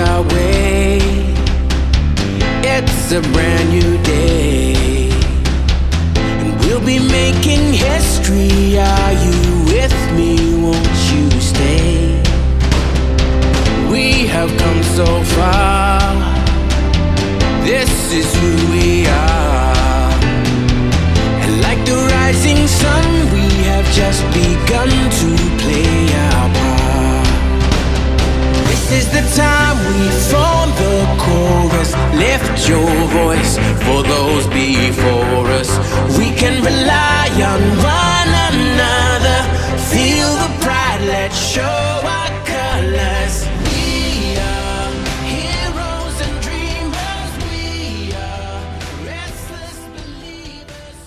our way. It's a brand new day, and we'll be making history. Are you with me? Won't you stay? We have come so far. This is who we are. And like the rising sun, we have just begun to play our part. This is the time we form the chorus. Lift your voice for those before us. We can rely on one another. Feel the pride, let's show our colors. We are heroes and dreamers. We are restless believers.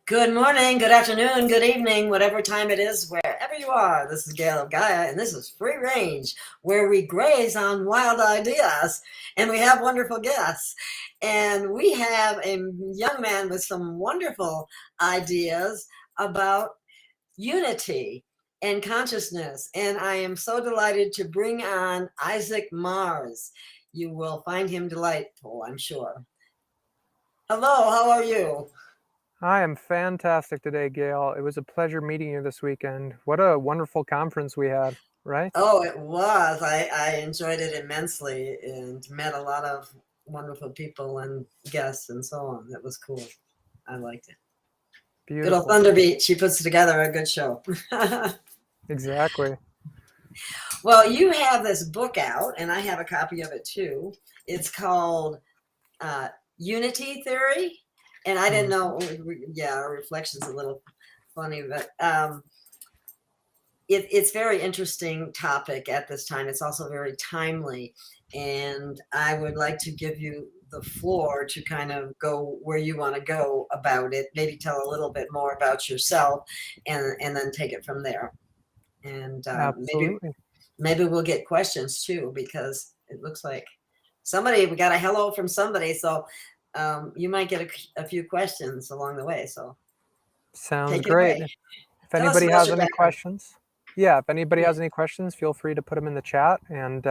Good morning, good afternoon, good evening, whatever time it is, wherever you are. This is Gail of Gaia, and this is Free Range, where we graze on wild ideas, and we have wonderful guests. And we have a young man with some wonderful ideas about unity and consciousness. And I am so delighted to bring on Isaac Mars. You will find him delightful, I'm sure. Hello, how are you? I am fantastic today, Gail. It was a pleasure meeting you this weekend. What a wonderful conference we had, right? Oh, it was. I enjoyed it immensely and met a lot of wonderful people and guests and so on. It was cool. I liked it. Beautiful. Good old Thunder Beat. She puts together a good show. Exactly. Well, you have this book out, and I have a copy of it too. It's called Unity Theory. And I didn't know, our reflection's a little funny, but it's very interesting topic at this time. It's also very timely. And I would like to give you the floor to kind of go where you want to go about it. Maybe tell a little bit more about yourself and then take it from there. And maybe we'll get questions too, because it looks like we got a hello from somebody. So you might get a few questions along the way. So sounds great. If anybody has any questions, if anybody has any questions, feel free to put them in the chat, and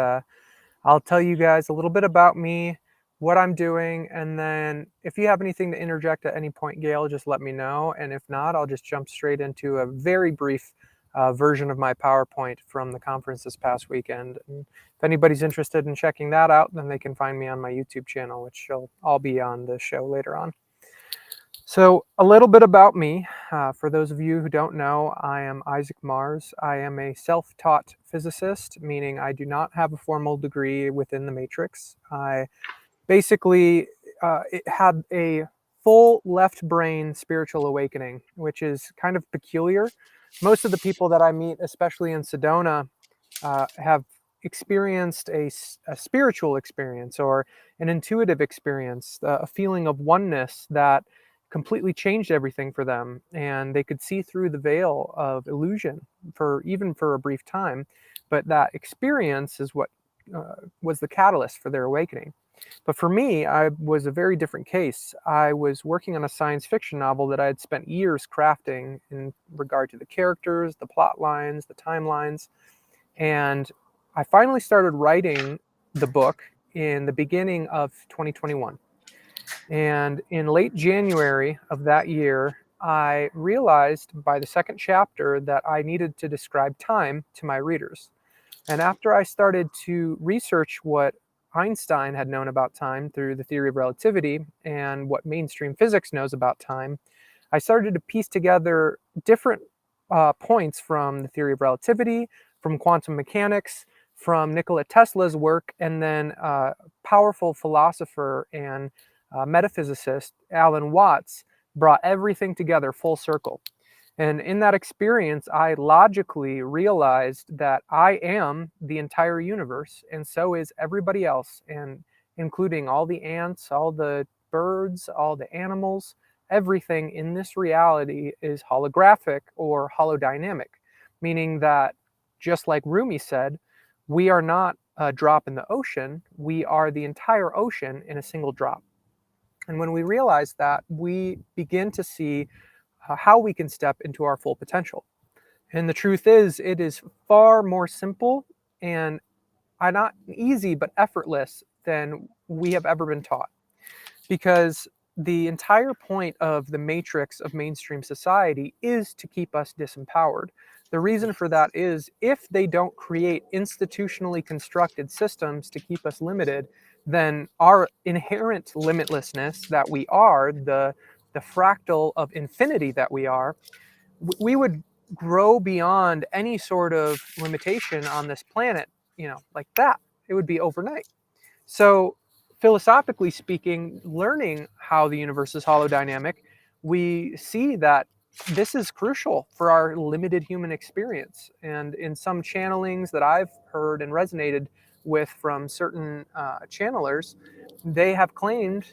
I'll tell you guys a little bit about me, what I'm doing, and then if you have anything to interject at any point, Gail, just let me know. And if not, I'll just jump straight into a very brief version of my PowerPoint from the conference this past weekend. And if anybody's interested in checking that out, then they can find me on my YouTube channel, which I'll be on the show later on. So a little bit about me. For those of you who don't know, I am Isaac Mars. I am a self-taught physicist, meaning I do not have a formal degree within the matrix. I basically had a full left brain spiritual awakening, which is kind of peculiar. Most of the people that I meet, especially in Sedona, have experienced a spiritual experience or an intuitive experience, a feeling of oneness that completely changed everything for them. And they could see through the veil of illusion even for a brief time. But that experience is what was the catalyst for their awakening. But for me, I was a very different case. I was working on a science fiction novel that I had spent years crafting in regard to the characters, the plot lines, the timelines. And I finally started writing the book in the beginning of 2021. And in late January of that year, I realized by the second chapter that I needed to describe time to my readers. And after I started to research what Einstein had known about time through the theory of relativity and what mainstream physics knows about time, I started to piece together different points from the theory of relativity, from quantum mechanics, from Nikola Tesla's work, and then powerful philosopher and metaphysicist Alan Watts brought everything together full circle. And in that experience, I logically realized that I am the entire universe, and so is everybody else, and including all the ants, all the birds, all the animals. Everything in this reality is holographic or holodynamic, meaning that, just like Rumi said, we are not a drop in the ocean, we are the entire ocean in a single drop. And when we realize that, we begin to see how we can step into our full potential. And the truth is, it is far more simple, and not easy, but effortless than we have ever been taught. Because the entire point of the matrix of mainstream society is to keep us disempowered. The reason for that is if they don't create institutionally constructed systems to keep us limited, then our inherent limitlessness that we are, the fractal of infinity that we are, we would grow beyond any sort of limitation on this planet, like that. It would be overnight. So, philosophically speaking, learning how the universe is holodynamic, we see that this is crucial for our limited human experience. And in some channelings that I've heard and resonated with from certain channelers, they have claimed,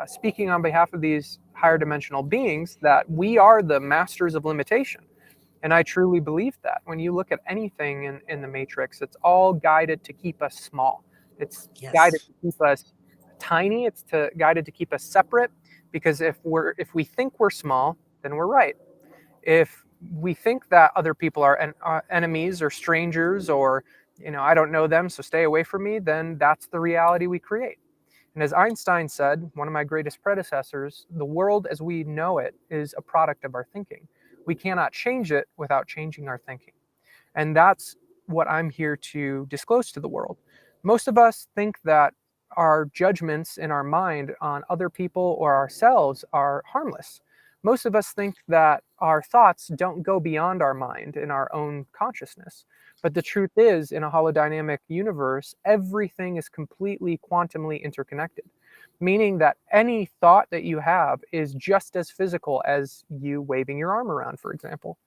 speaking on behalf of these higher dimensional beings, that we are the masters of limitation. And I truly believe that. When you look at anything in the Matrix, it's all guided to keep us small. It's guided to keep us tiny. It's guided to keep us separate. Because if we think we're small, then we're right. If we think that other people are enemies or strangers, or I don't know them, so stay away from me, then that's the reality we create. And as Einstein said, one of my greatest predecessors, the world as we know it is a product of our thinking. We cannot change it without changing our thinking. And that's what I'm here to disclose to the world. Most of us think that our judgments in our mind on other people or ourselves are harmless. Most of us think that our thoughts don't go beyond our mind in our own consciousness. But the truth is, in a holodynamic universe, everything is completely quantumly interconnected, meaning that any thought that you have is just as physical as you waving your arm around, for example.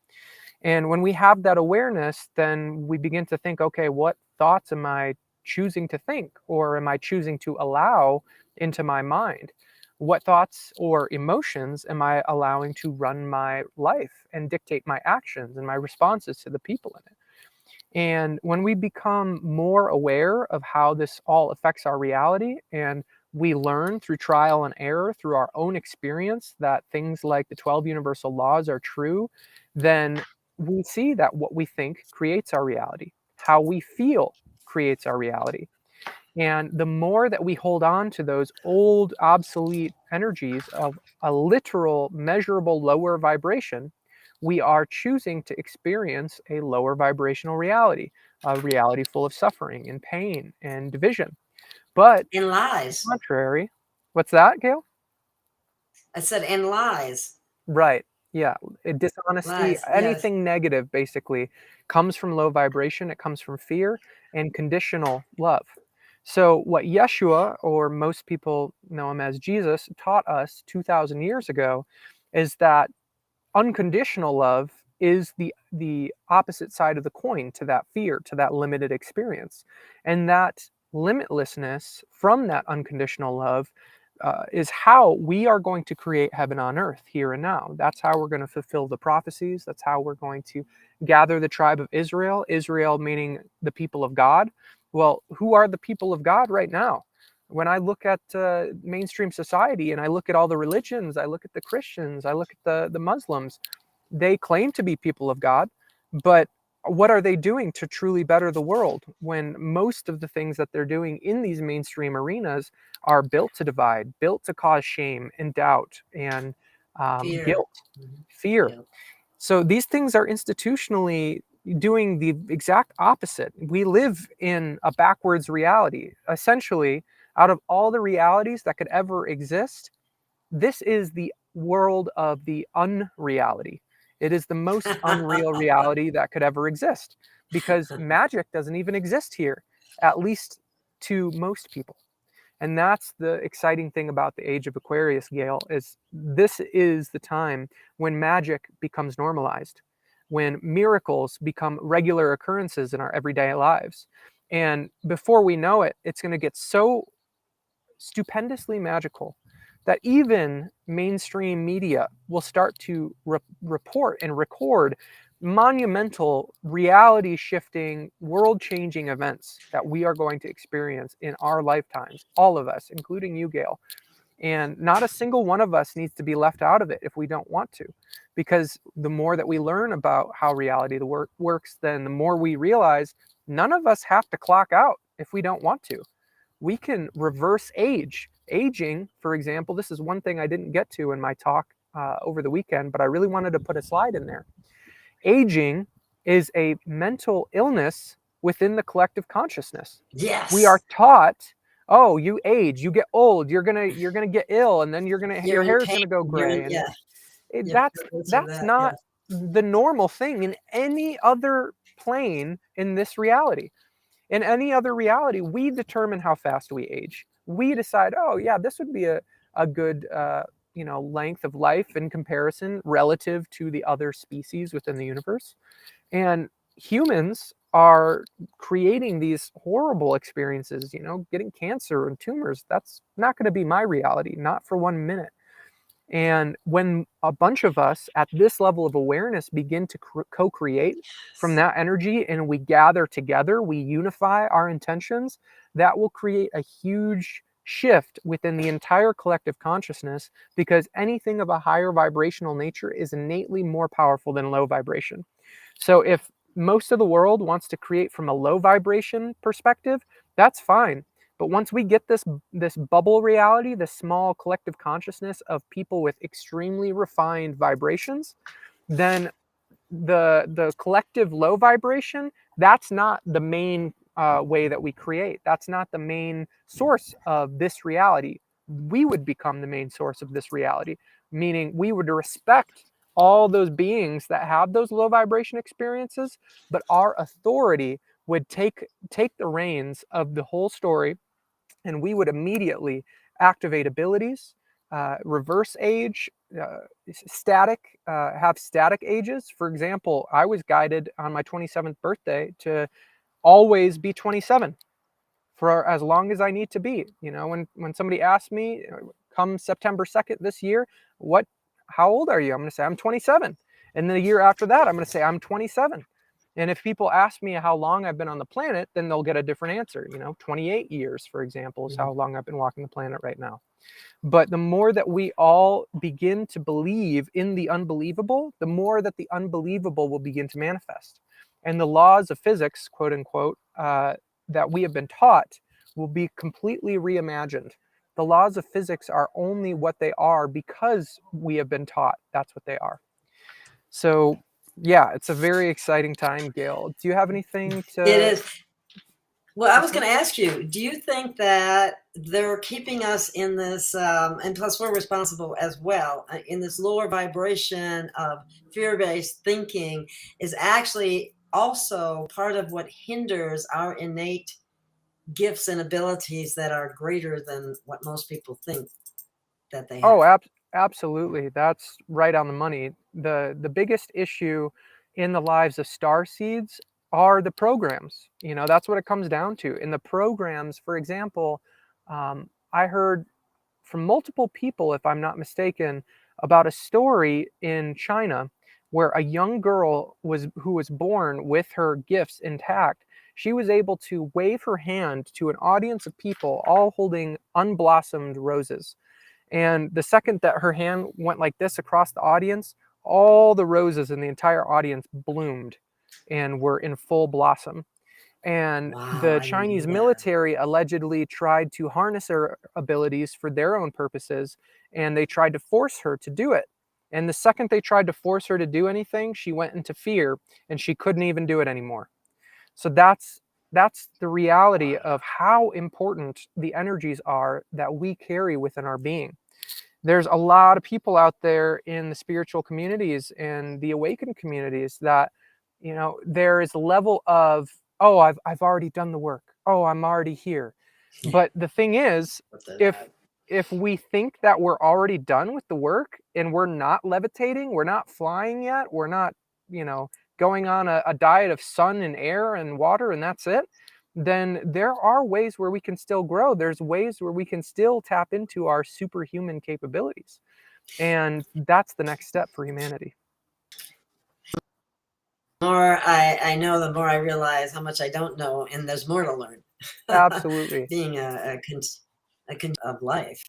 And when we have that awareness, then we begin to think, okay, what thoughts am I choosing to think, or am I choosing to allow into my mind? What thoughts or emotions am I allowing to run my life and dictate my actions and my responses to the people in it? And when we become more aware of how this all affects our reality, and we learn through trial and error, through our own experience, that things like the 12 universal laws are true, then we see that what we think creates our reality. How we feel creates our reality. And the more that we hold on to those old, obsolete energies of a literal, measurable lower vibration, we are choosing to experience a lower vibrational reality, a reality full of suffering and pain and division. But in lies. On the contrary, what's that, Gail? I said, and lies. Right. Yeah. Dishonesty, Lies, anything yes. negative basically comes from low vibration. It comes from fear and conditional love. So what Yeshua, or most people know him as Jesus, taught us 2,000 years ago is that unconditional love is the opposite side of the coin to that fear, to that limited experience. And that limitlessness from that unconditional love is how we are going to create heaven on earth here and now. That's how we're going to fulfill the prophecies. That's how we're going to gather the tribe of Israel. Israel meaning the people of God. Well, who are the people of God right now? When I look at mainstream society and I look at all the religions, I look at the Christians, I look at the Muslims, they claim to be people of God, but what are they doing to truly better the world when most of the things that they're doing in these mainstream arenas are built to divide, built to cause shame and doubt and guilt, fear. Yep. So these things are institutionally doing the exact opposite. We live in a backwards reality. Essentially, out of all the realities that could ever exist, this is the world of the unreality. It is the most unreal reality that could ever exist, because magic doesn't even exist here, at least to most people. And that's the exciting thing about the age of Aquarius, Gail, is this is the time when magic becomes normalized, when miracles become regular occurrences in our everyday lives. And before we know it, it's going to get so stupendously magical that even mainstream media will start to report and record monumental, reality shifting, world changing events that we are going to experience in our lifetimes, all of us, including you, Gail. And not a single one of us needs to be left out of it if we don't want to, because the more that we learn about how reality works, then the more we realize none of us have to clock out if we don't want to. We can reverse age. Aging, for example, this is one thing I didn't get to in my talk over the weekend, but I really wanted to put a slide in there. Aging is a mental illness within the collective consciousness. Yes. We are taught, oh, you age, you get old, you're gonna get ill, and then your hair's gonna go gray. And that's not the normal thing in any other plane in this reality. In any other reality, we determine how fast we age. We decide, oh yeah, this would be a good length of life in comparison relative to the other species within the universe. And humans are creating these horrible experiences, getting cancer and tumors. That's not going to be my reality, not for 1 minute. And when a bunch of us at this level of awareness begin to co-create from that energy, and we gather together, we unify our intentions, that will create a huge shift within the entire collective consciousness, because anything of a higher vibrational nature is innately more powerful than low vibration. So if most of the world wants to create from a low vibration perspective, that's fine. But once we get this bubble reality, this small collective consciousness of people with extremely refined vibrations, then the collective low vibration, that's not the main way that we create. That's not the main source of this reality. We would become the main source of this reality, meaning we would respect all those beings that have those low vibration experiences, but our authority would take the reins of the whole story, and we would immediately activate abilities, reverse age, have static ages. For example, I was guided on my 27th birthday to always be 27 for as long as I need to be. When somebody asks me, come September 2nd this year, how old are you? I'm going to say I'm 27. And the year after that, I'm going to say I'm 27. And if people ask me how long I've been on the planet, then they'll get a different answer. 28 years, for example, is how long I've been walking the planet right now. But the more that we all begin to believe in the unbelievable, the more that the unbelievable will begin to manifest. And the laws of physics, quote unquote, that we have been taught will be completely reimagined. The laws of physics are only what they are because we have been taught that's what they are. So yeah, it's a very exciting time, Gail. Do you have anything to... It is. Well, I was going to ask you, do you think that they're keeping us in this, and plus we're responsible as well, in this lower vibration of fear-based thinking is actually also part of what hinders our innate gifts and abilities that are greater than what most people think that they have? Oh, absolutely. That's right on the money. The biggest issue in the lives of star seeds are the programs. That's what it comes down to. In the programs, for example, I heard from multiple people, if I'm not mistaken, about a story in China where a young girl who was born with her gifts intact. She was able to wave her hand to an audience of people all holding unblossomed roses. And the second that her hand went like this across the audience, all the roses in the entire audience bloomed and were in full blossom. And the Chinese military allegedly tried to harness her abilities for their own purposes, and they tried to force her to do it. And the second they tried to force her to do anything, she went into fear and she couldn't even do it anymore. So that's the reality of how important the energies are that we carry within our being. There's a lot of people out there in the spiritual communities and the awakened communities that, there is a level of, oh, I've already done the work. Oh, I'm already here. But the thing is, if we think that we're already done with the work and we're not levitating, we're not flying yet, we're not, going on a diet of sun and air and water and that's it, then there are ways where we can still grow. There's ways where we can still tap into our superhuman capabilities. And that's the next step for humanity. The more I know, the more I realize how much I don't know, and there's more to learn. Absolutely. Being a of life.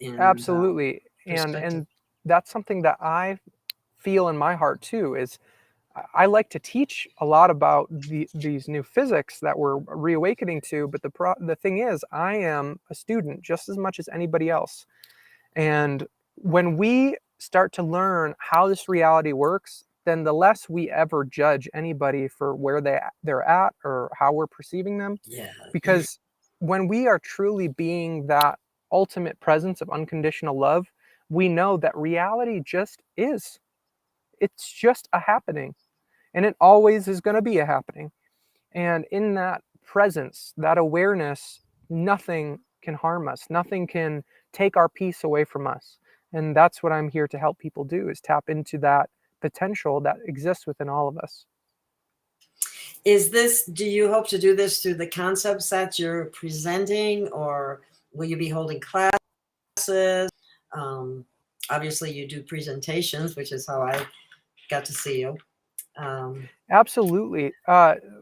Absolutely. And that's something that I feel in my heart too, is I like to teach a lot about these new physics that we're reawakening to, but the thing is, I am a student just as much as anybody else. And when we start to learn how this reality works, then the less we ever judge anybody for where they're at or how we're perceiving them. Yeah. Because when we are truly being that ultimate presence of unconditional love, we know that reality just is. It's just a happening, and it always is going to be a happening. And in that presence, that awareness, nothing can harm us. Nothing can take our peace away from us. And that's what I'm here to help people do, is tap into that potential that exists within all of us. Do you hope to do this through the concepts that you're presenting, or will you be holding classes? Obviously you do presentations, which is how I got to see you. Absolutely.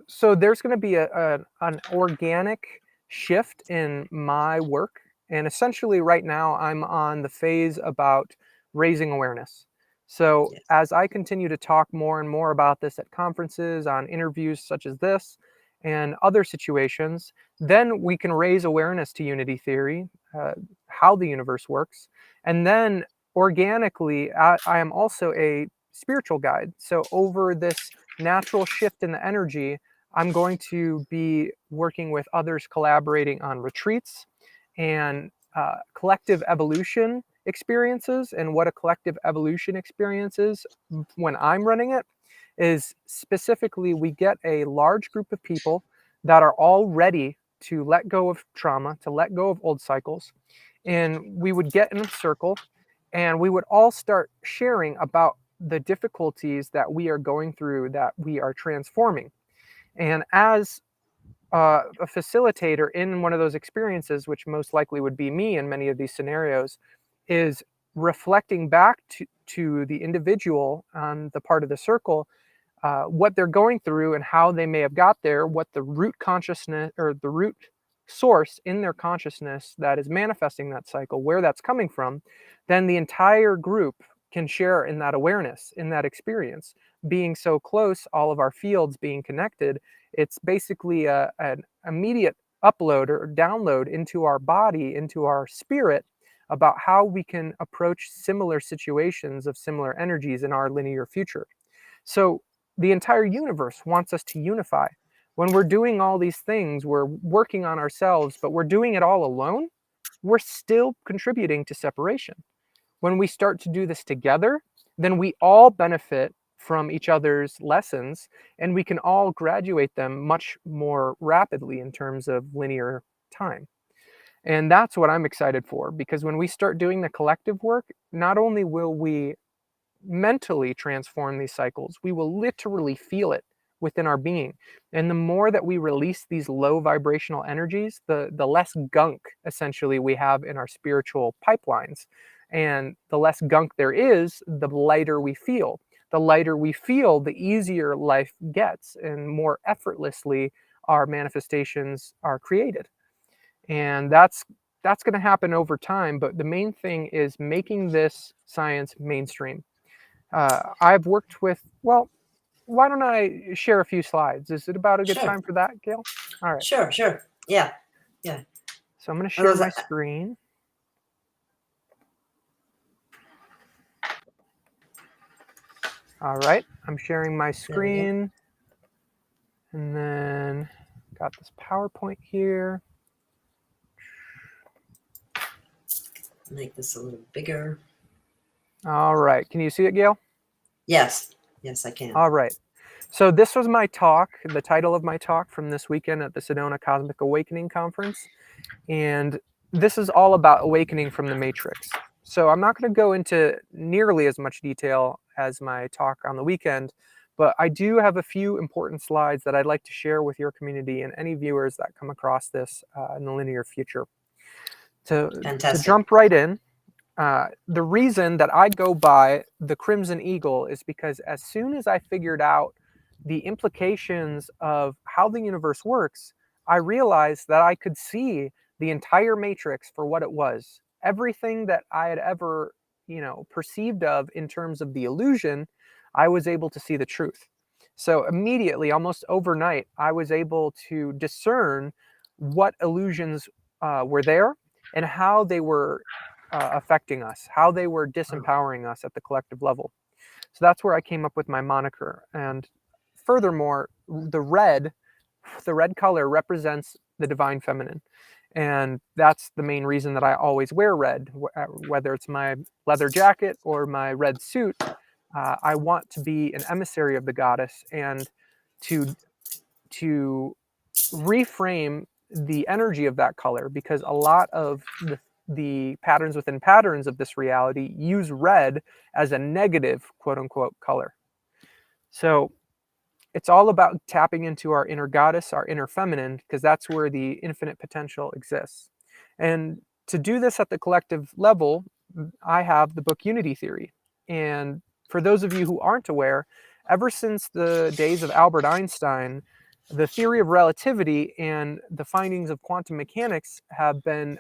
So there's going to be an organic shift in my work. And essentially right now I'm on the phase about raising awareness. So Yes. as I continue to talk more and more about this at conferences, on interviews such as this, and other situations, then we can raise awareness to unity theory, how the universe works. And then organically, I am also a spiritual guide. So over this natural shift in the energy, I'm going to be working with others, collaborating on retreats and collective evolution experiences. And what a collective evolution experience is, when I'm running it, is specifically we get a large group of people that are all ready to let go of trauma, to let go of old cycles. And we would get in a circle and we would all start sharing about the difficulties that we are going through, that we are transforming. And as a facilitator in one of those experiences, which most likely would be me in many of these scenarios, is reflecting back to the individual on the part of the circle, what they're going through and how they may have got there, what the root consciousness or the root source in their consciousness that is manifesting that cycle, where that's coming from. Then the entire group can share in that awareness, in that experience. Being so close, all of our fields being connected, it's basically an immediate upload or download into our body, into our spirit, about how we can approach similar situations of similar energies in our linear future. So the entire universe wants us to unify. When we're doing all these things, we're working on ourselves, but we're doing it all alone, we're still contributing to separation. When we start to do this together, then we all benefit from each other's lessons, and we can all graduate them much more rapidly in terms of linear time. And that's what I'm excited for, because when we start doing the collective work, not only will we mentally transform these cycles, we will literally feel it within our being. And the more that we release these low vibrational energies, the less gunk essentially we have in our spiritual pipelines. And the less gunk there is, the lighter we feel. The lighter we feel, the easier life gets, and more effortlessly our manifestations are created. And that's going to happen over time. But the main thing is making this science mainstream. I've worked with, well, why don't I share a few slides? Is it about a good time for that, Gail? All right. Sure. Yeah. So I'm going to share my screen. All right. I'm sharing my screen. And then got this PowerPoint here. Make this a little bigger. All right. Can you see it, Gail? Yes, I can. All right. So this was my talk, the title of my talk from this weekend at the Sedona Cosmic Awakening Conference. And this is all about awakening from the matrix. So I'm not going to go into nearly as much detail as my talk on the weekend, but I do have a few important slides that I'd like to share with your community and any viewers that come across this in the linear future. To jump right in, the reason that I go by the Crimson Eagle is because as soon as I figured out the implications of how the universe works, I realized that I could see the entire matrix for what it was. Everything that I had ever, perceived of in terms of the illusion, I was able to see the truth. So immediately, almost overnight, I was able to discern what illusions were there and how they were affecting us, how they were disempowering us at the collective level. So that's where I came up with my moniker. And furthermore, the red color represents the divine feminine. And that's the main reason that I always wear red, whether it's my leather jacket or my red suit. I want to be an emissary of the goddess and to reframe the energy of that color, because a lot of the patterns within patterns of this reality use red as a negative, quote unquote, color. So it's all about tapping into our inner goddess, our inner feminine, because that's where the infinite potential exists. And to do this at the collective level, I have the book Unity Theory. And for those of you who aren't aware, ever since the days of Albert Einstein, the theory of relativity and the findings of quantum mechanics have been,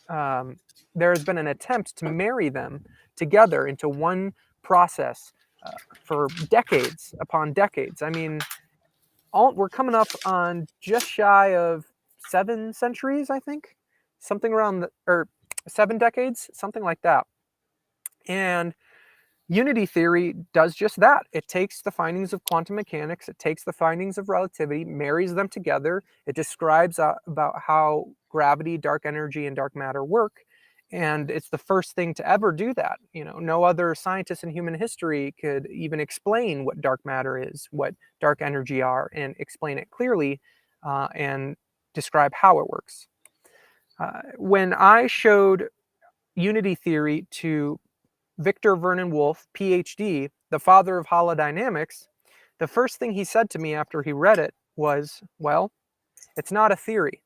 there has been an attempt to marry them together into one process for decades upon decades. I mean, we're coming up on just shy of 7 centuries, I think, something around or 7 decades, something like that. And unity theory does just that. It takes the findings of quantum mechanics, it takes the findings of relativity, marries them together. It describes about how gravity, dark energy, and dark matter work. And it's the first thing to ever do that. You know, no other scientist in human history could even explain what dark matter is, what dark energy are, and explain it clearly and describe how it works. When I showed unity theory to Victor Vernon Wolfe, PhD, the father of holodynamics, the first thing he said to me after he read it was, well, it's not a theory.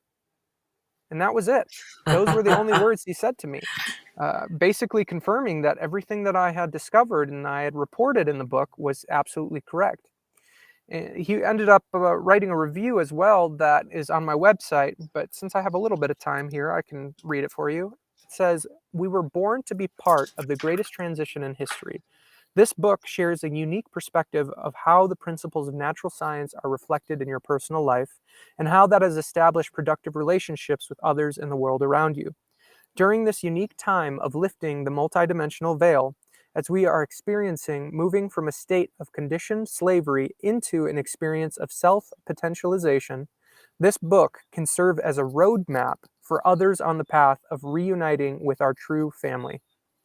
And that was it. Those were the only words he said to me, basically confirming that everything that I had discovered and I had reported in the book was absolutely correct. And he ended up writing a review as well that is on my website, but since I have a little bit of time here, I can read it for you. It says, "We were born to be part of the greatest transition in history. This book shares a unique perspective of how the principles of natural science are reflected in your personal life and how that has established productive relationships with others in the world around you. During this unique time of lifting the multidimensional veil, as we are experiencing moving from a state of conditioned slavery into an experience of self-potentialization, this book can serve as a roadmap for others on the path of reuniting with our true family."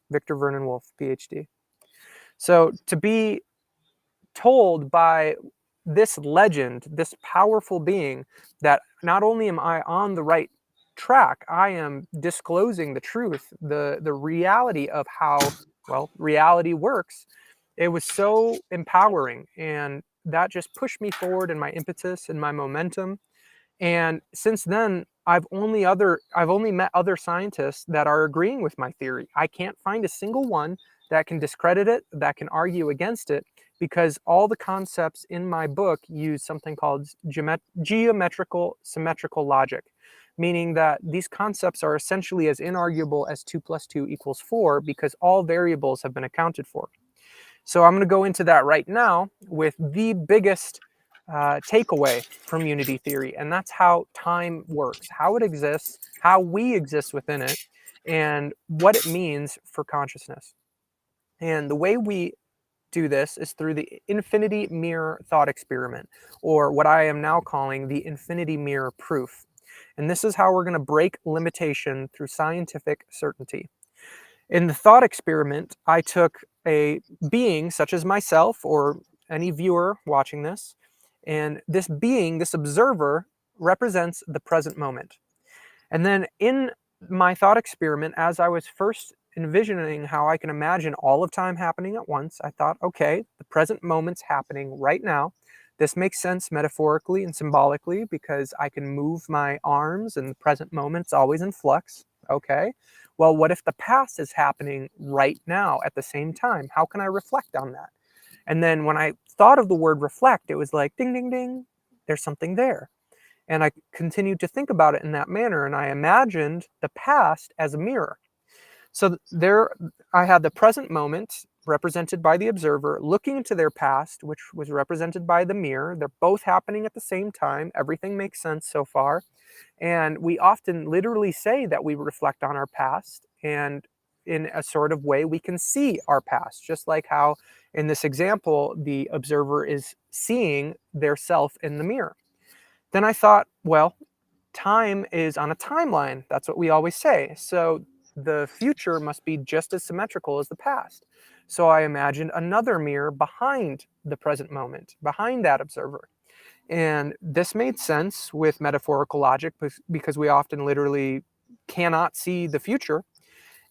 Victor Vernon Wolfe, PhD. So to be told by this legend, this powerful being, that not only am I on the right track, I am disclosing the truth, the reality of how, well, reality works. It was so empowering, and that just pushed me forward in my impetus and my momentum. And since then, I've only met other scientists that are agreeing with my theory. I can't find a single one that can discredit it, that can argue against it, because all the concepts in my book use something called geometrical symmetrical logic, meaning that these concepts are essentially as inarguable as 2 + 2 = 4 because all variables have been accounted for. So I'm going to go into that right now with the biggest takeaway from unity theory, and that's how time works, how it exists, how we exist within it, and what it means for consciousness. And the way we do this is through the infinity mirror thought experiment, or what I am now calling the infinity mirror proof. And this is how we're going to break limitation through scientific certainty. In the thought experiment, I took a being such as myself or any viewer watching this, and this being, this observer, represents the present moment. And then in my thought experiment, as I was first envisioning how I can imagine all of time happening at once, I thought, okay, the present moment's happening right now. This makes sense metaphorically and symbolically because I can move my arms and the present moment's always in flux. Okay, well, what if the past is happening right now at the same time? How can I reflect on that? And then when I thought of the word reflect, it was like, ding, ding, ding, there's something there. And I continued to think about it in that manner, and I imagined the past as a mirror. So there I had the present moment, represented by the observer, looking into their past, which was represented by the mirror. They're both happening at the same time. Everything makes sense so far. And we often literally say that we reflect on our past, and in a sort of way we can see our past, just like how in this example the observer is seeing their self in the mirror. Then I thought, well, time is on a timeline. That's what we always say. So the future must be just as symmetrical as the past. So I imagined another mirror behind the present moment, behind that observer. And this made sense with metaphorical logic because we often literally cannot see the future.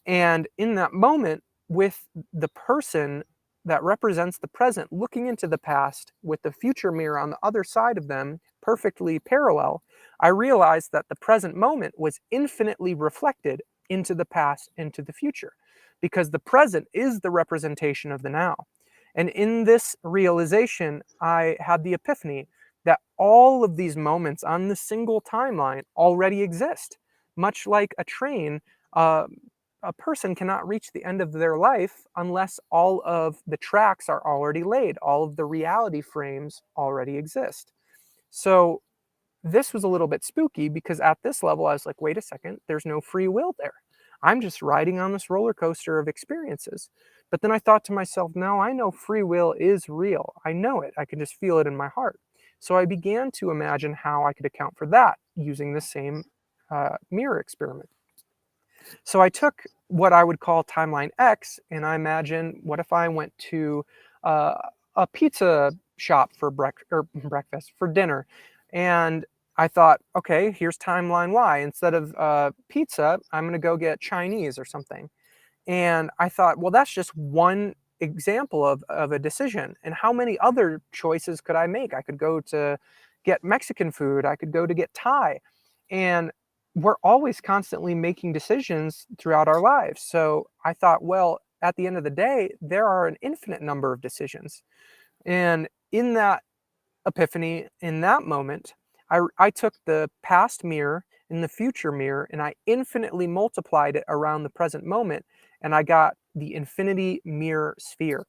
And in that moment, with the person that represents the present looking into the past with the future mirror on the other side of them, perfectly parallel, I realized that the present moment was infinitely reflected into the past, into the future, because the present is the representation of the now. And in this realization, I had the epiphany that all of these moments on the single timeline already exist. Much like a train, a person cannot reach the end of their life unless all of the tracks are already laid, all of the reality frames already exist. So this was a little bit spooky because at this level, I was like, wait a second, there's no free will there. I'm just riding on this roller coaster of experiences. But then I thought to myself, no, I know free will is real. I know it. I can just feel it in my heart. So I began to imagine how I could account for that using the same mirror experiment. So I took what I would call timeline X, and I imagine, what if I went to a pizza shop for breakfast, for dinner, and I thought, okay, here's timeline Y. Instead of pizza, I'm going to go get Chinese or something. And I thought, well, that's just one example of a decision. And how many other choices could I make? I could go to get Mexican food. I could go to get Thai. And we're always constantly making decisions throughout our lives. So I thought, well, at the end of the day, there are an infinite number of decisions. And in that epiphany, in that moment, I took the past mirror and the future mirror, and I infinitely multiplied it around the present moment, and I got the infinity mirror sphere.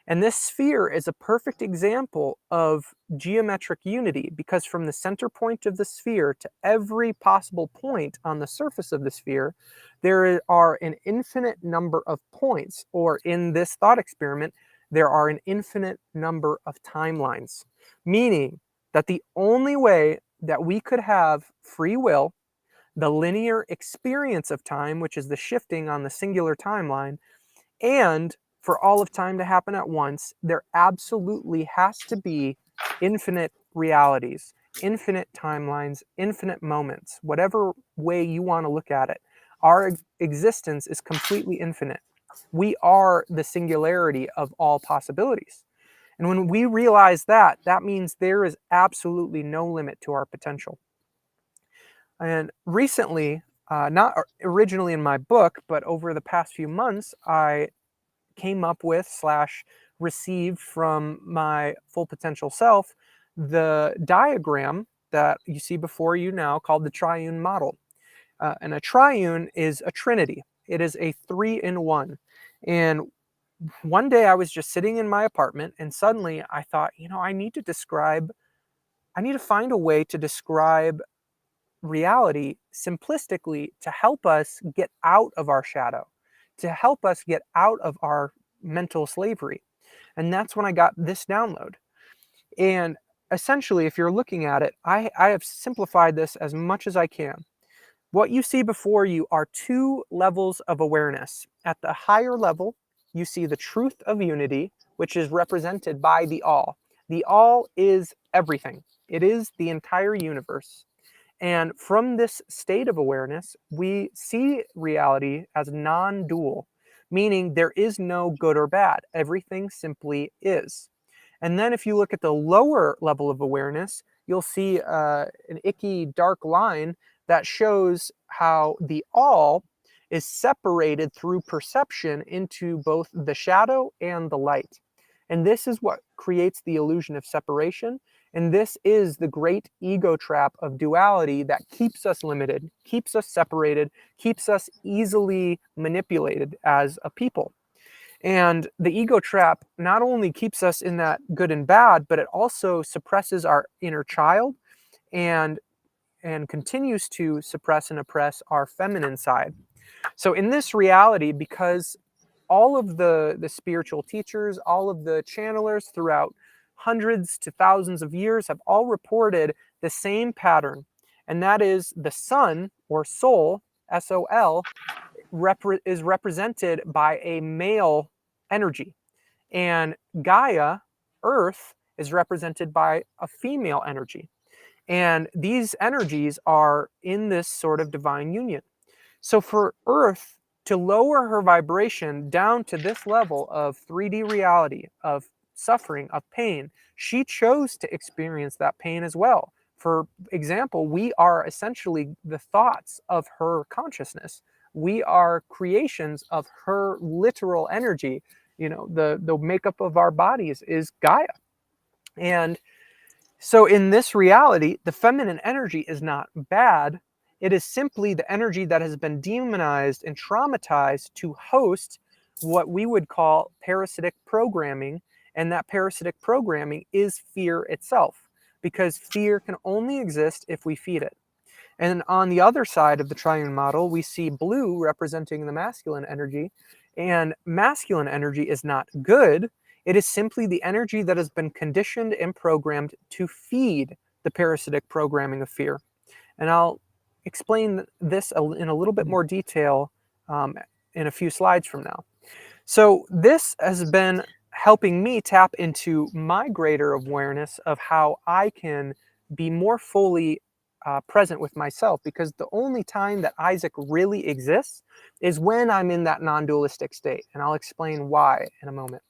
And this sphere is a perfect example of geometric unity, because from the center point of the sphere to every possible point on the surface of the sphere, there are an infinite number of points, or in this thought experiment, there are an infinite number of timelines, meaning that the only way that we could have free will, the linear experience of time, which is the shifting on the singular timeline, and for all of time to happen at once, there absolutely has to be infinite realities, infinite timelines, infinite moments, whatever way you want to look at it. Our existence is completely infinite. We are the singularity of all possibilities. And when we realize that, that means there is absolutely no limit to our potential. And recently, not originally in my book, but over the past few months, I came up with / received from my full potential self the diagram that you see before you now, called the triune model. And a triune is a trinity. It is a 3-in-1. And one day I was just sitting in my apartment, and suddenly I thought, I need to find a way to describe reality simplistically to help us get out of our shadow, to help us get out of our mental slavery. And that's when I got this download. And essentially, if you're looking at it, I have simplified this as much as I can. What you see before you are 2 levels of awareness. At the higher level, you see the truth of unity, which is represented by the all. The all is everything. It is the entire universe. And from this state of awareness, we see reality as non-dual, meaning there is no good or bad. Everything simply is. And then if you look at the lower level of awareness, you'll see an icky dark line that shows how the all is separated through perception into both the shadow and the light. And this is what creates the illusion of separation. And this is the great ego trap of duality that keeps us limited, keeps us separated, keeps us easily manipulated as a people. And the ego trap not only keeps us in that good and bad, but it also suppresses our inner child and continues to suppress and oppress our feminine side. So in this reality, because all of the spiritual teachers, all of the channelers throughout hundreds to thousands of years have all reported the same pattern, and that is the sun or soul, S-O-L, is represented by a male energy, and Gaia, Earth, is represented by a female energy. And these energies are in this sort of divine union. So for Earth to lower her vibration down to this level of 3D reality, of suffering, of pain, she chose to experience that pain as well. For example, we are essentially the thoughts of her consciousness. We are creations of her literal energy. You know, the makeup of our bodies is Gaia. And so in this reality, the feminine energy is not bad. It is simply the energy that has been demonized and traumatized to host what we would call parasitic programming. And that parasitic programming is fear itself, because fear can only exist if we feed it. And on the other side of the triune model, we see blue representing the masculine energy. And masculine energy is not good. It is simply the energy that has been conditioned and programmed to feed the parasitic programming of fear. And I'll explain this in a little bit more detail in a few slides from now. So this has been helping me tap into my greater awareness of how I can be more fully present with myself, because the only time that Isaac really exists is when I'm in that non-dualistic state. And I'll explain why in a moment.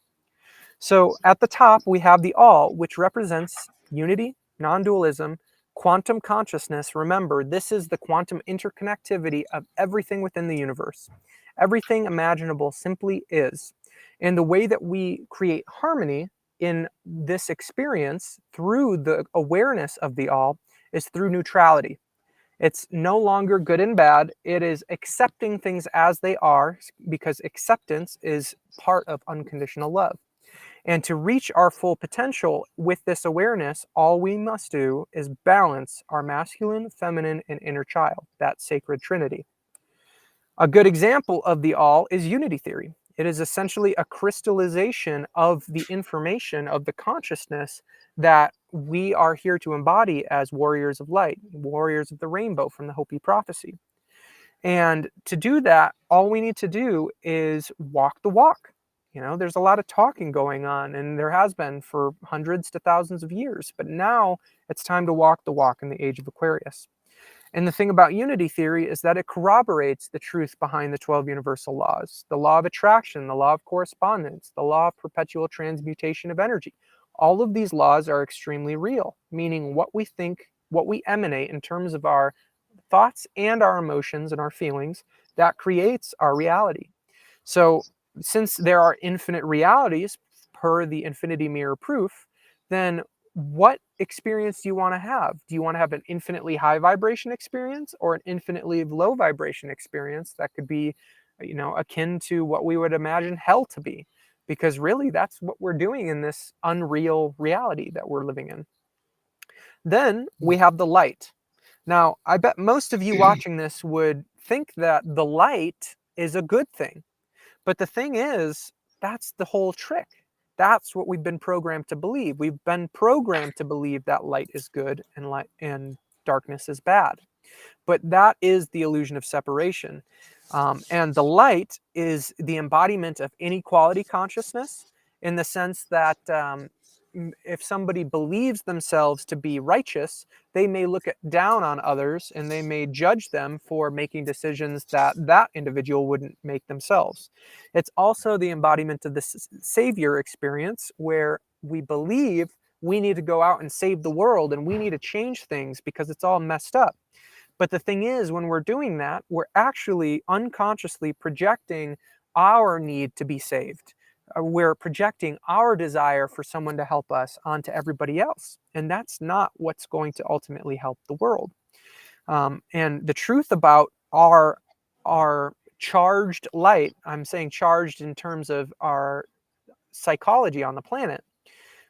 So at the top, we have the all, which represents unity, non-dualism, quantum consciousness. Remember, this is the quantum interconnectivity of everything within the universe. Everything imaginable simply is. And the way that we create harmony in this experience through the awareness of the all is through neutrality. It's no longer good and bad. It is accepting things as they are, because acceptance is part of unconditional love. And to reach our full potential with this awareness, all we must do is balance our masculine, feminine, and inner child, that sacred trinity. A good example of the all is unity theory. It is essentially a crystallization of the information of the consciousness that we are here to embody as warriors of light, warriors of the rainbow from the Hopi prophecy. And to do that, all we need to do is walk the walk. You know, there's a lot of talking going on, and there has been for hundreds to thousands of years, but now it's time to walk the walk in the age of Aquarius. And the thing about unity theory is that it corroborates the truth behind the 12 universal laws, the law of attraction, the law of correspondence, the law of perpetual transmutation of energy. All of these laws are extremely real, meaning what we think, what we emanate in terms of our thoughts and our emotions and our feelings, that creates our reality. So since there are infinite realities per the infinity mirror proof, then what experience do you want to have? Do you want to have an infinitely high vibration experience or an infinitely low vibration experience that could be, you know, akin to what we would imagine hell to be? Because really, that's what we're doing in this unreal reality that we're living in. Then we have the light. Now, I bet most of you watching this would think that the light is a good thing. But the thing is, that's the whole trick. That's what we've been programmed to believe. We've been programmed to believe that light is good and darkness is bad. But that is the illusion of separation. And the light is the embodiment of inequality consciousness, in the sense that if somebody believes themselves to be righteous, they may look down on others and they may judge them for making decisions that that individual wouldn't make themselves. It's also the embodiment of the savior experience, where we believe we need to go out and save the world and we need to change things because it's all messed up. But the thing is, when we're doing that, we're actually unconsciously projecting our need to be saved. We're projecting our desire for someone to help us onto everybody else. And that's not what's going to ultimately help the world. And the truth about our charged light, I'm saying charged in terms of our psychology on the planet,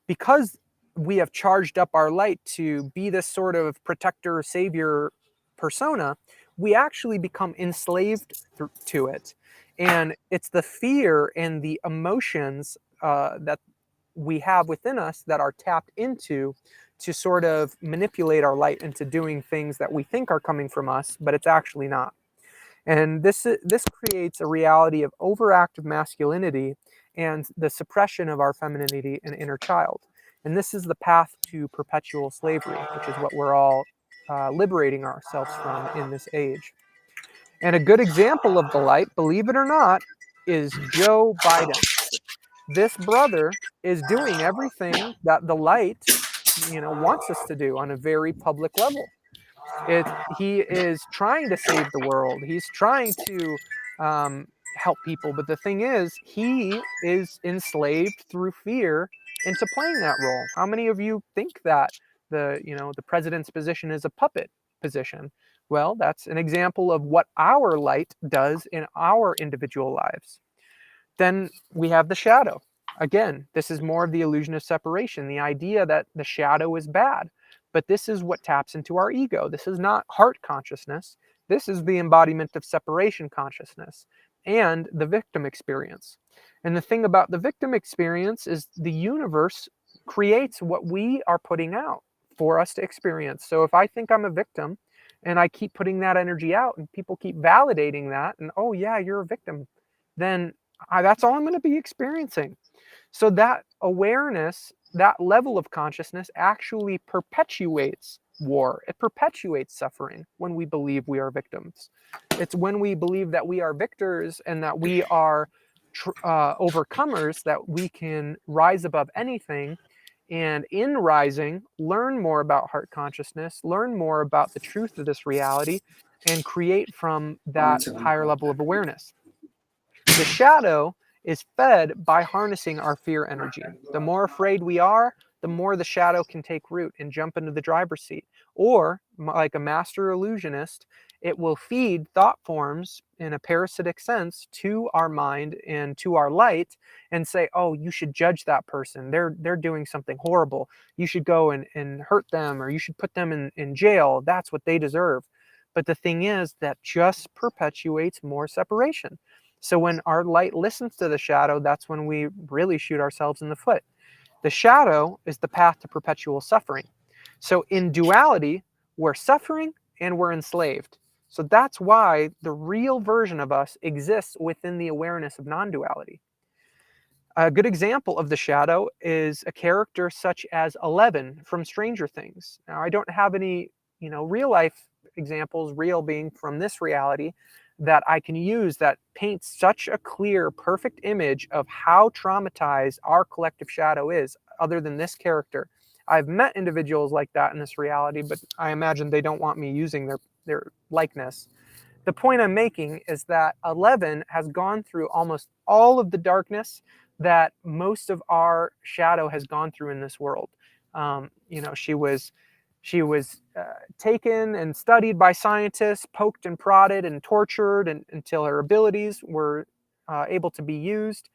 because we have charged up our light to be this sort of protector, savior persona, we actually become enslaved to it. And it's the fear and the emotions that we have within us that are tapped into to sort of manipulate our light into doing things that we think are coming from us, but it's actually not. And this creates a reality of overactive masculinity and the suppression of our femininity and inner child. And this is the path to perpetual slavery, which is what we're all liberating ourselves from in this age. And a good example of the light, believe it or not, is Joe Biden. This brother is doing everything that the light, wants us to do on a very public level. He is trying to save the world. He's trying to help people. But the thing is, he is enslaved through fear into playing that role. How many of you think that the president's position is a puppet position? Well, that's an example of what our light does in our individual lives. Then we have the shadow. Again, this is more of the illusion of separation, the idea that the shadow is bad. But this is what taps into our ego. This is not heart consciousness. This is the embodiment of separation consciousness and the victim experience. And the thing about the victim experience is the universe creates what we are putting out for us to experience. So if I think I'm a victim and I keep putting that energy out and people keep validating that, and oh yeah, you're a victim, then that's all I'm going to be experiencing. So that awareness, that level of consciousness actually perpetuates war. It perpetuates suffering when we believe we are victims. It's when we believe that we are victors and that we are overcomers that we can rise above anything. And in rising, learn more about heart consciousness, learn more about the truth of this reality, and create from that higher level of awareness. The shadow is fed by harnessing our fear energy. The more afraid we are, the more the shadow can take root and jump into the driver's seat. Or, like a master illusionist, it will feed thought forms in a parasitic sense to our mind and to our light and say, oh, you should judge that person. They're doing something horrible. You should go and hurt them, or you should put them in jail. That's what they deserve. But the thing is, that just perpetuates more separation. So when our light listens to the shadow, that's when we really shoot ourselves in the foot. The shadow is the path to perpetual suffering. So in duality, we're suffering and we're enslaved. So that's why the real version of us exists within the awareness of non-duality. A good example of the shadow is a character such as 11 from Stranger Things. Now, I don't have any, real life examples, real being from this reality, that I can use that paints such a clear, perfect image of how traumatized our collective shadow is, other than this character. I've met individuals like that in this reality, but I imagine they don't want me using their likeness. The point I'm making is that 11 has gone through almost all of the darkness that most of our shadow has gone through in this world. She was taken and studied by scientists, poked and prodded and tortured until her abilities were able to be used.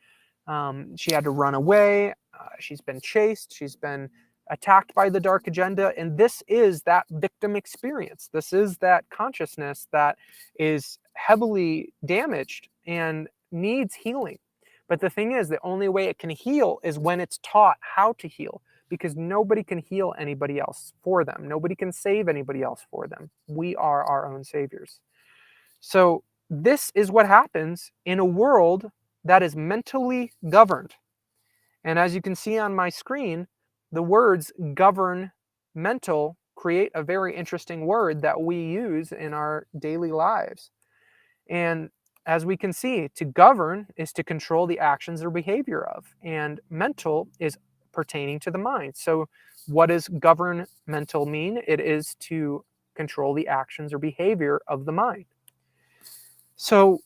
She had to run away. She's been chased. She's been attacked by the dark agenda. And this is that victim experience. This is that consciousness that is heavily damaged and needs healing. But the thing is, the only way it can heal is when it's taught how to heal. Because nobody can heal anybody else for them. Nobody can save anybody else for them. We are our own saviors. So this is what happens in a world that is mentally governed. And as you can see on my screen, the words govern, mental create a very interesting word that we use in our daily lives. And as we can see, to govern is to control the actions or behavior of, and mental is pertaining to the mind. So what does governmental mean? It is to control the actions or behavior of the mind. So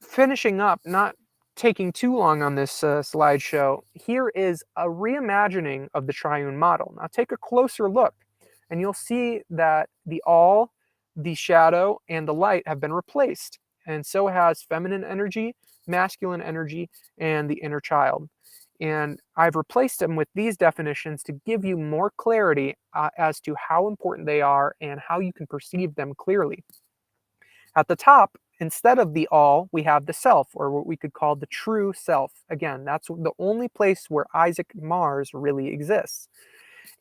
finishing up, not taking too long on this slideshow, here is a reimagining of the triune model. Now take a closer look and you'll see that the all, the shadow, and the light have been replaced. and so has feminine energy, masculine energy, and the inner child. And I've replaced them with these definitions to give you more clarity as to how important they are and how you can perceive them clearly. At the top, instead of the all, we have the self, or what we could call the true self. Again, that's the only place where Isaac Mars really exists.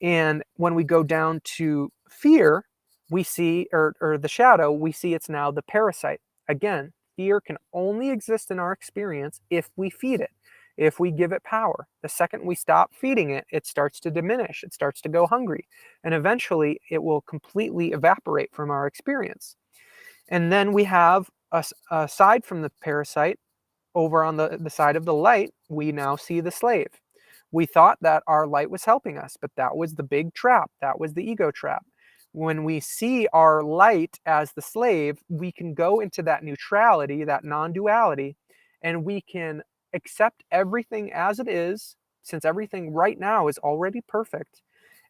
And when we go down to fear, we see, or the shadow, we see it's now the parasite. Again, fear can only exist in our experience if we feed it, if we give it power. The second we stop feeding it, it starts to diminish, it starts to go hungry, and eventually it will completely evaporate from our experience. And then we have, aside from the parasite, over on the side of the light, we now see the slave. We thought that our light was helping us, but that was the big trap. That was the ego trap. When we see our light as the slave, we can go into that neutrality, that non-duality, and we can accept everything as it is, since everything right now is already perfect.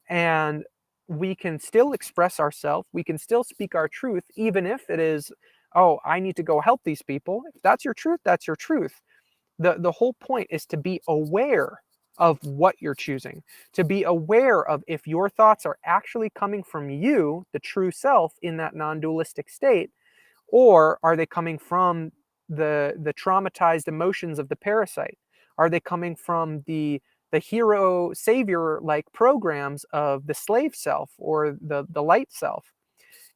And we can still express ourselves. We can still speak our truth, even if it is, oh, I need to go help these people. If that's your truth, that's your truth. The whole point is to be aware of what you're choosing, to be aware of if your thoughts are actually coming from you, the true self, in that non-dualistic state, or are they coming from the traumatized emotions of the parasite? Are they coming from the hero savior like programs of the slave self or the light self?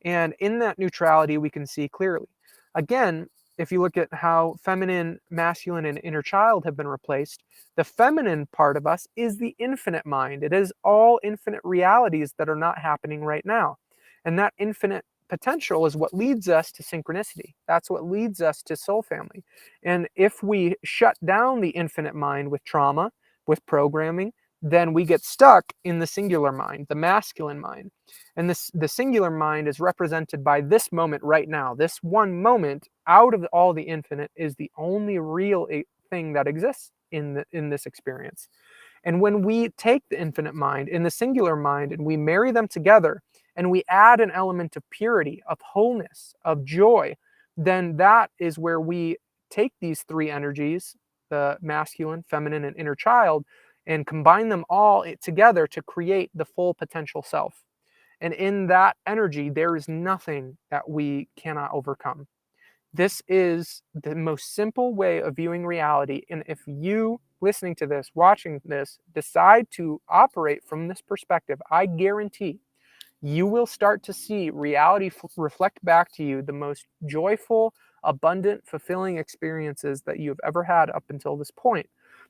And in that neutrality, we can see clearly. Again, if you look at how feminine, masculine, and inner child have been replaced, the feminine part of us is the infinite mind. It is all infinite realities that are not happening right now. And that infinite potential is what leads us to synchronicity. That's what leads us to soul family. And if we shut down the infinite mind with trauma, with programming, then we get stuck in the singular mind, the masculine mind. And the singular mind is represented by this moment right now. This one moment out of all the infinite is the only real thing that exists in this experience. And when we take the infinite mind and the singular mind and we marry them together and we add an element of purity, of wholeness, of joy, then that is where we take these three energies, the masculine, feminine, and inner child, and combine them all together to create the full potential self. And in that energy, there is nothing that we cannot overcome. This is the most simple way of viewing reality. And if you, listening to this, watching this, decide to operate from this perspective, I guarantee you will start to see reality reflect back to you the most joyful, abundant, fulfilling experiences that you've ever had up until this point.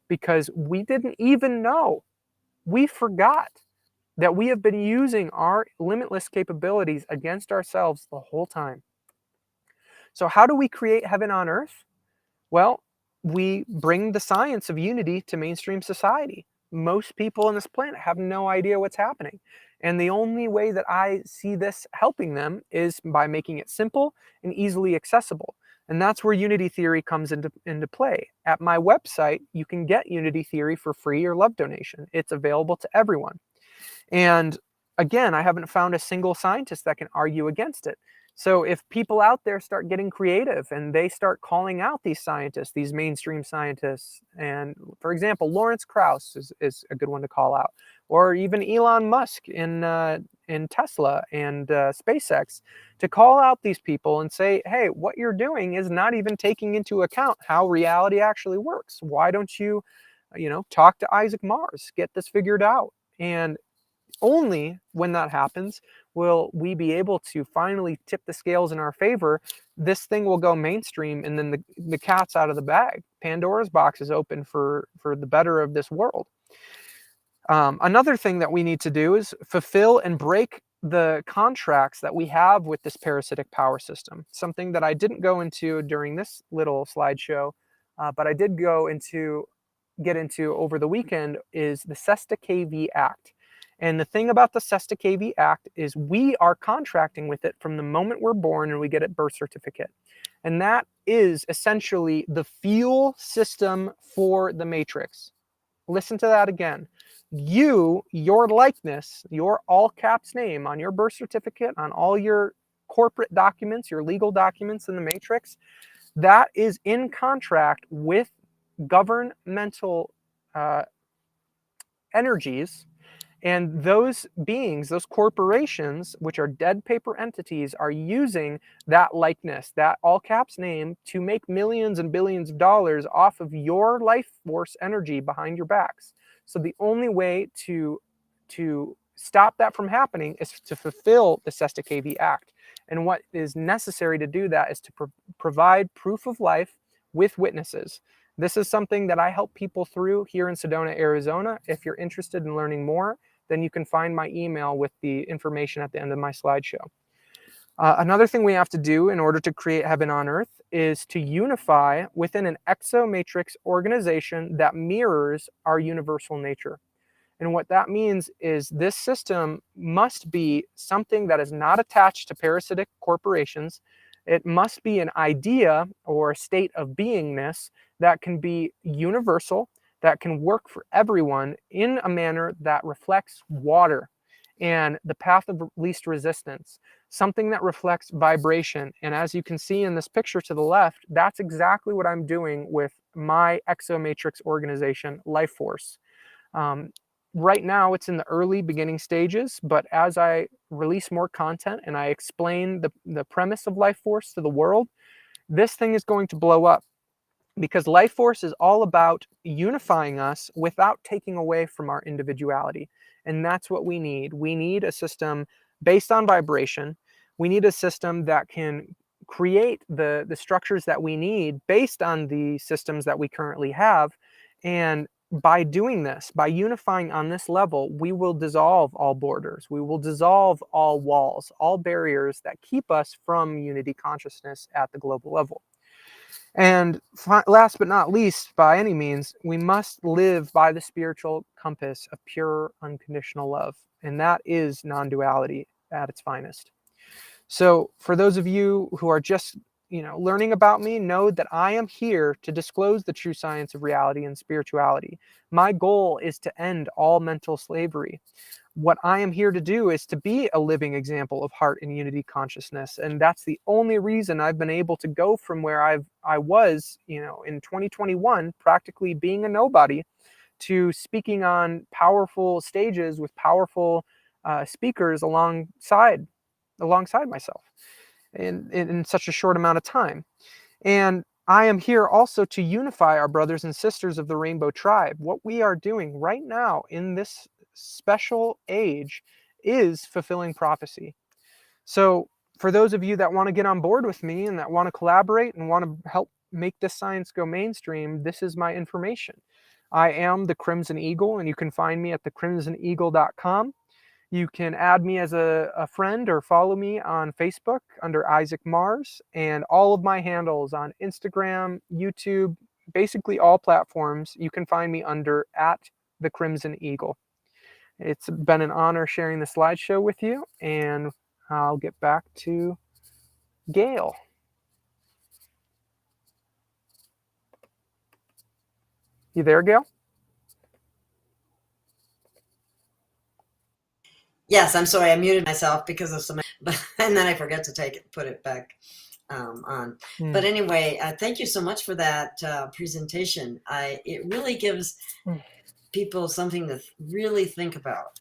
Because we didn't even know. We forgot that we have been using our limitless capabilities against ourselves the whole time. So how do we create heaven on earth? Well, we bring the science of unity to mainstream society. Most people on this planet have no idea what's happening. And the only way that I see this helping them is by making it simple and easily accessible. And that's where unity theory comes into play. At my website, you can get unity theory for free or love donation. It's available to everyone. And again, I haven't found a single scientist that can argue against it. So if people out there start getting creative and they start calling out these scientists, these mainstream scientists, and for example, Lawrence Krauss is a good one to call out, or even Elon Musk in Tesla and SpaceX, to call out these people and say, hey, what you're doing is not even taking into account how reality actually works. Why don't you, talk to Isaac Mars, get this figured out? And only when that happens will we be able to finally tip the scales in our favor. This thing will go mainstream, and then the cat's out of the bag. Pandora's box is open for the better of this world. Another thing that we need to do is fulfill and break the contracts that we have with this parasitic power system. Something that I didn't go into during this little slideshow, but I did get into over the weekend is the SESTA KV Act. And the thing about the SESTA KV Act is we are contracting with it from the moment we're born and we get a birth certificate. And that is essentially the fuel system for the matrix. Listen to that again. Your likeness, your all caps name on your birth certificate, on all your corporate documents, your legal documents in the matrix, that is in contract with governmental energies. And those beings, those corporations, which are dead paper entities, are using that likeness, that all caps name, to make millions and billions of dollars off of your life force energy behind your backs. So the only way to stop that from happening is to fulfill the Sesta KV Act. And what is necessary to do that is to provide proof of life with witnesses. This is something that I help people through here in Sedona, Arizona. If you're interested in learning more, then you can find my email with the information at the end of my slideshow. Another thing we have to do in order to create heaven on earth is to unify within an exomatrix organization that mirrors our universal nature. And what that means is this system must be something that is not attached to parasitic corporations. It must be an idea or a state of beingness that can be universal, that can work for everyone in a manner that reflects water and the path of least resistance, something that reflects vibration. And as you can see in this picture to the left, that's exactly what I'm doing with my exomatrix organization, Life Force. Right now, it's in the early beginning stages, but as I release more content and I explain the premise of Life Force to the world, this thing is going to blow up, because Life Force is all about unifying us without taking away from our individuality. And that's what we need. We need a system based on vibration. We need a system that can create the structures that we need based on the systems that we currently have. And by doing this, by unifying on this level, we will dissolve all borders. We will dissolve all walls, all barriers that keep us from unity consciousness at the global level. And last but not least, by any means, we must live by the spiritual compass of pure, unconditional love. And that is non-duality at its finest. So for those of you who are just learning about me, know that I am here to disclose the true science of reality and spirituality. My goal is to end all mental slavery. What I am here to do is to be a living example of heart and unity consciousness. And that's the only reason I've been able to go from where I was, in 2021, practically being a nobody, to speaking on powerful stages with powerful speakers alongside myself in such a short amount of time. And I am here also to unify our brothers and sisters of the Rainbow Tribe. What we are doing right now in this special age is fulfilling prophecy. So for those of you that want to get on board with me and that want to collaborate and want to help make this science go mainstream, this is my information. I am the Crimson Eagle, and you can find me at thecrimsoneagle.com. You can add me as a friend or follow me on Facebook under Isaac Mars, and all of my handles on Instagram, YouTube, basically all platforms, you can find me under @thecrimsoneagle. It's been an honor sharing the slideshow with you, and I'll get back to Gail. You there, Gail? Yes, I'm sorry. I muted myself because of some, and then I forgot to put it back on. But anyway, thank you so much for that presentation. It really gives people something to really think about.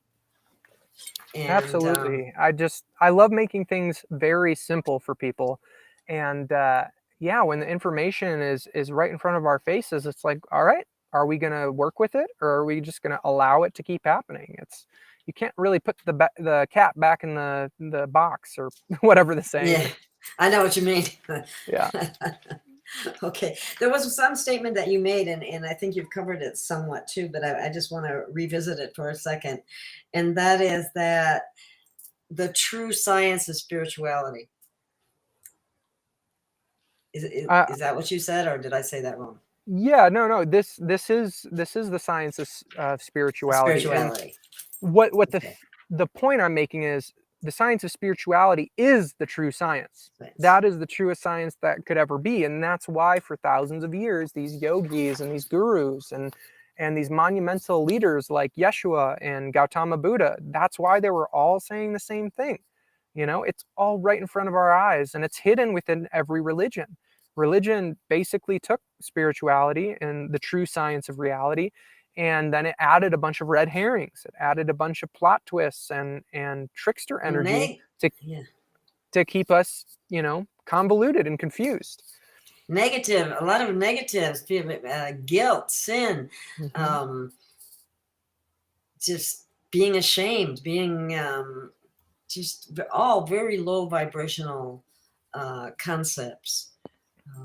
And, absolutely. I love making things very simple for people. And yeah, when the information is right in front of our faces, it's like, all right, are we going to work with it, or are we just going to allow it to keep happening? You can't really put the cat back in the box, or whatever the saying is. Yeah, I know what you mean. Yeah. Okay. There was some statement that you made, and I think you've covered it somewhat too, but I just want to revisit it for a second. And that is that the true science of spirituality. Is that what you said, or did I say that wrong? Yeah, no. This is the science of spirituality. Spirituality. And what the point I'm making is the science of spirituality is the true science. That is the truest science that could ever be. And that's why for thousands of years, these yogis and these gurus and these monumental leaders like Yeshua and Gautama Buddha, that's why they were all saying the same thing. It's all right in front of our eyes, and it's hidden within every religion. Religion basically took spirituality and the true science of reality, and then it added a bunch of red herrings. It added a bunch of plot twists and trickster energy to keep us, convoluted and confused. A lot of negatives, guilt, sin, just being ashamed, being just all very low vibrational concepts.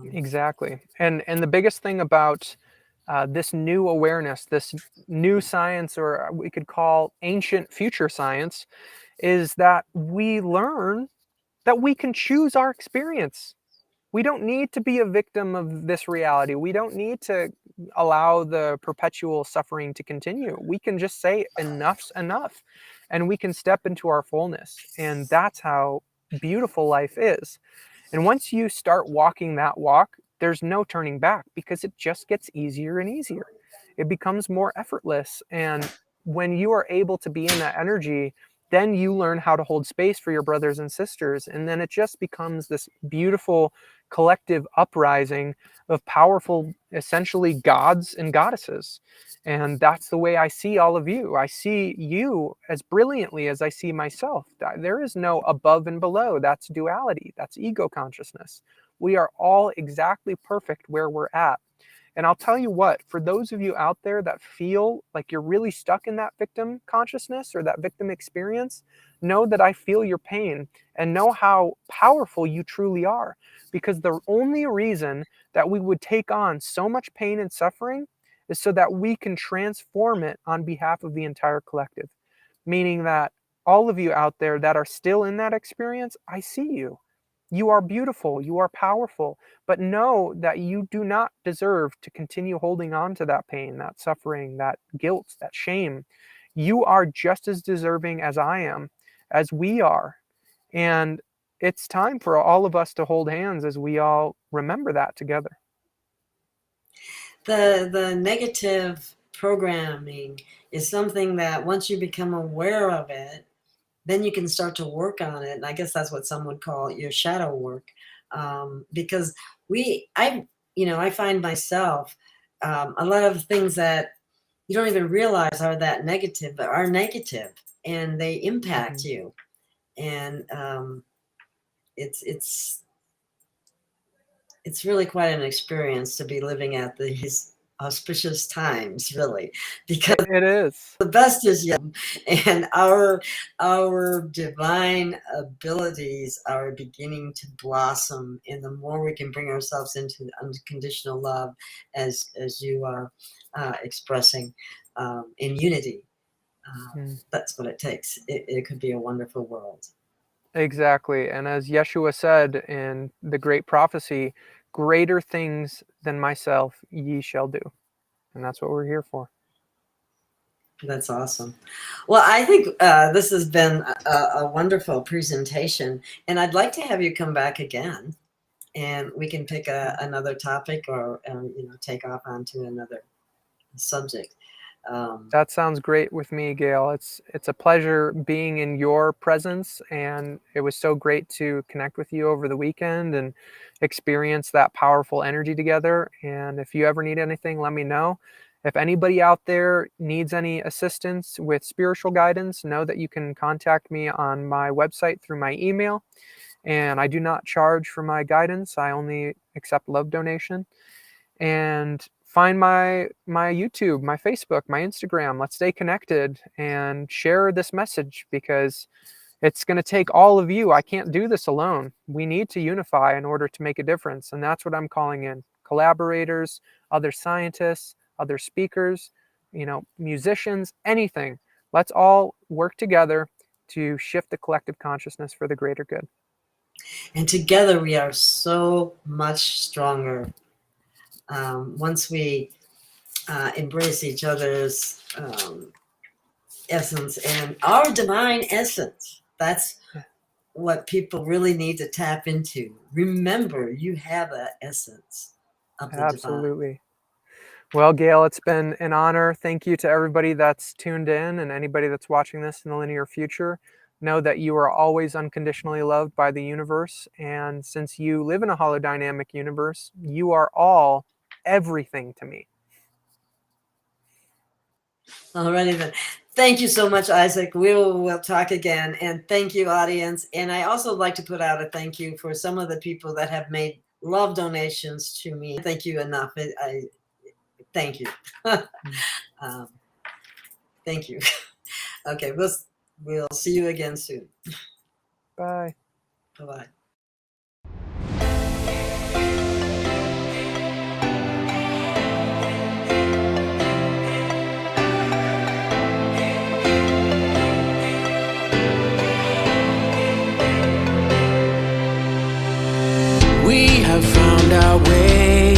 Exactly. And the biggest thing about this new awareness, this new science, or we could call ancient future science, is that we learn that we can choose our experience. We don't need to be a victim of this reality. We don't need to allow the perpetual suffering to continue. We can just say enough's enough, and we can step into our fullness. And that's how beautiful life is. And once you start walking that walk, there's no turning back, because it just gets easier and easier. It becomes more effortless. And when you are able to be in that energy, then you learn how to hold space for your brothers and sisters. And then it just becomes this beautiful collective uprising of powerful, essentially gods and goddesses. And that's the way I see all of you. I see you as brilliantly as I see myself. There is no above and below. That's duality. That's ego consciousness. We are all exactly perfect where we're at. And I'll tell you what, for those of you out there that feel like you're really stuck in that victim consciousness or that victim experience, know that I feel your pain and know how powerful you truly are. Because the only reason that we would take on so much pain and suffering is so that we can transform it on behalf of the entire collective. Meaning that all of you out there that are still in that experience, I see you. You are beautiful, you are powerful, but know that you do not deserve to continue holding on to that pain, that suffering, that guilt, that shame. You are just as deserving as I am, as we are. And it's time for all of us to hold hands as we all remember that together. The negative programming is something that once you become aware of it, then you can start to work on it. And I guess that's what some would call your shadow work. Because I find myself, a lot of things that you don't even realize are that negative, but are negative, and they impact you. And it's really quite an experience to be living at these auspicious times, really, because it is. The best is young, and our divine abilities are beginning to blossom. And the more we can bring ourselves into unconditional love, as you are expressing, in unity, that's what it takes. It could be a wonderful world. Exactly. And as Yeshua said in the great prophecy, greater things than myself ye shall do. And that's what we're here for. That's awesome. Well, I think this has been a wonderful presentation, and I'd like to have you come back again, and we can pick another topic, or take off onto another subject. That sounds great with me, Gail. It's a pleasure being in your presence, and it was so great to connect with you over the weekend and experience that powerful energy together. And if you ever need anything, let me know. If anybody out there needs any assistance with spiritual guidance, know that you can contact me on my website through my email. And I do not charge for my guidance. I only accept love donation. And find my YouTube, my Facebook, my Instagram. Let's stay connected and share this message, because it's going to take all of you. I can't do this alone. We need to unify in order to make a difference. And that's what I'm calling in. Collaborators, other scientists, other speakers, musicians, anything. Let's all work together to shift the collective consciousness for the greater good. And together we are so much stronger. Once we embrace each other's essence and our divine essence, that's what people really need to tap into. Remember, you have an essence of the Absolutely. divine. Well, Gail, it's been an honor. Thank you to everybody that's tuned in and anybody that's watching this in the linear future. know that you are always unconditionally loved by the universe. And since you live in a holodynamic universe, you are all everything to me. Alrighty then. Thank you so much, Isaac. We'll talk again. And thank you, audience. And I also like to put out a thank you for some of the people that have made love donations to me. Thank you enough. I thank you. Thank you. Okay, we'll see you again soon. Bye. Bye-bye. We have found our way.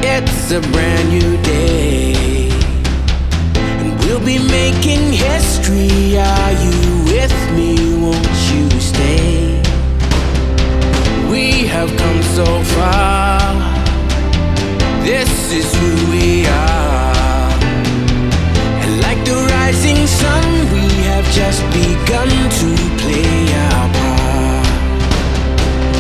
It's a brand new day, and we'll be making history. Are you with me? Won't you stay? We have come so far. This is who we are. And like the rising sun, we have just begun to play our part.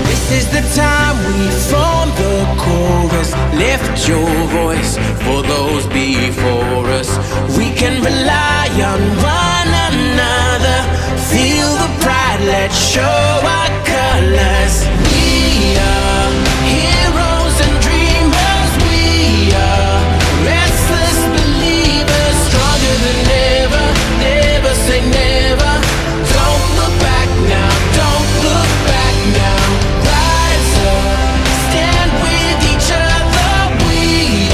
This is the time we form the chorus. Lift your voice for those before us. We can rely on one another. Feel the pride, let's show our colors. We are heroes and dreamers. We are restless believers, stronger than ever. Never say never. Don't look back now, don't look back now. Rise up, stand with each other. We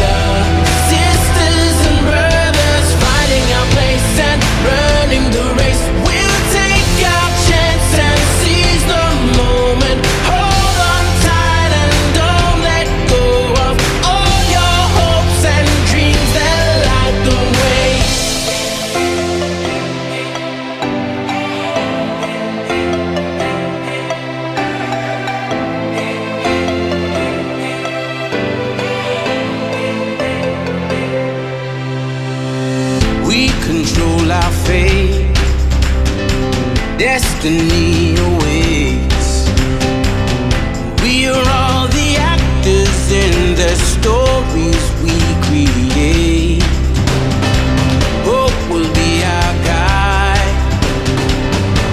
are sisters and brothers, finding our place and running the race. We'll take our chance and seize the moment. Hold on tight and don't let go of all your hopes and dreams that light the way. We control our fate. Destiny awaits. We are all the actors in the stories we create. Hope will be our guide.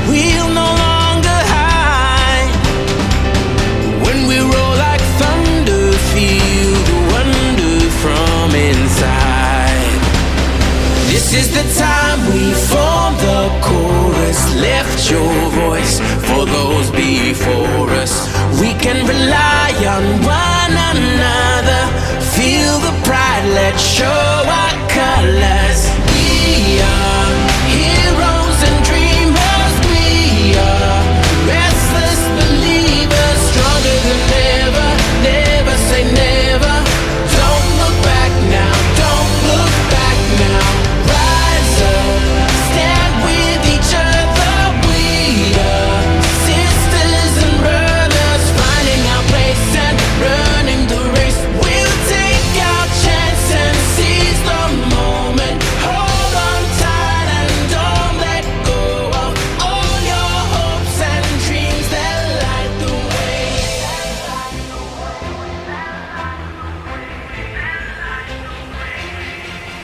We'll no longer hide. When we roll like thunder, feel the wonder from inside. This is the time we form the chorus. Lift your voice for those before us. We can rely on one another.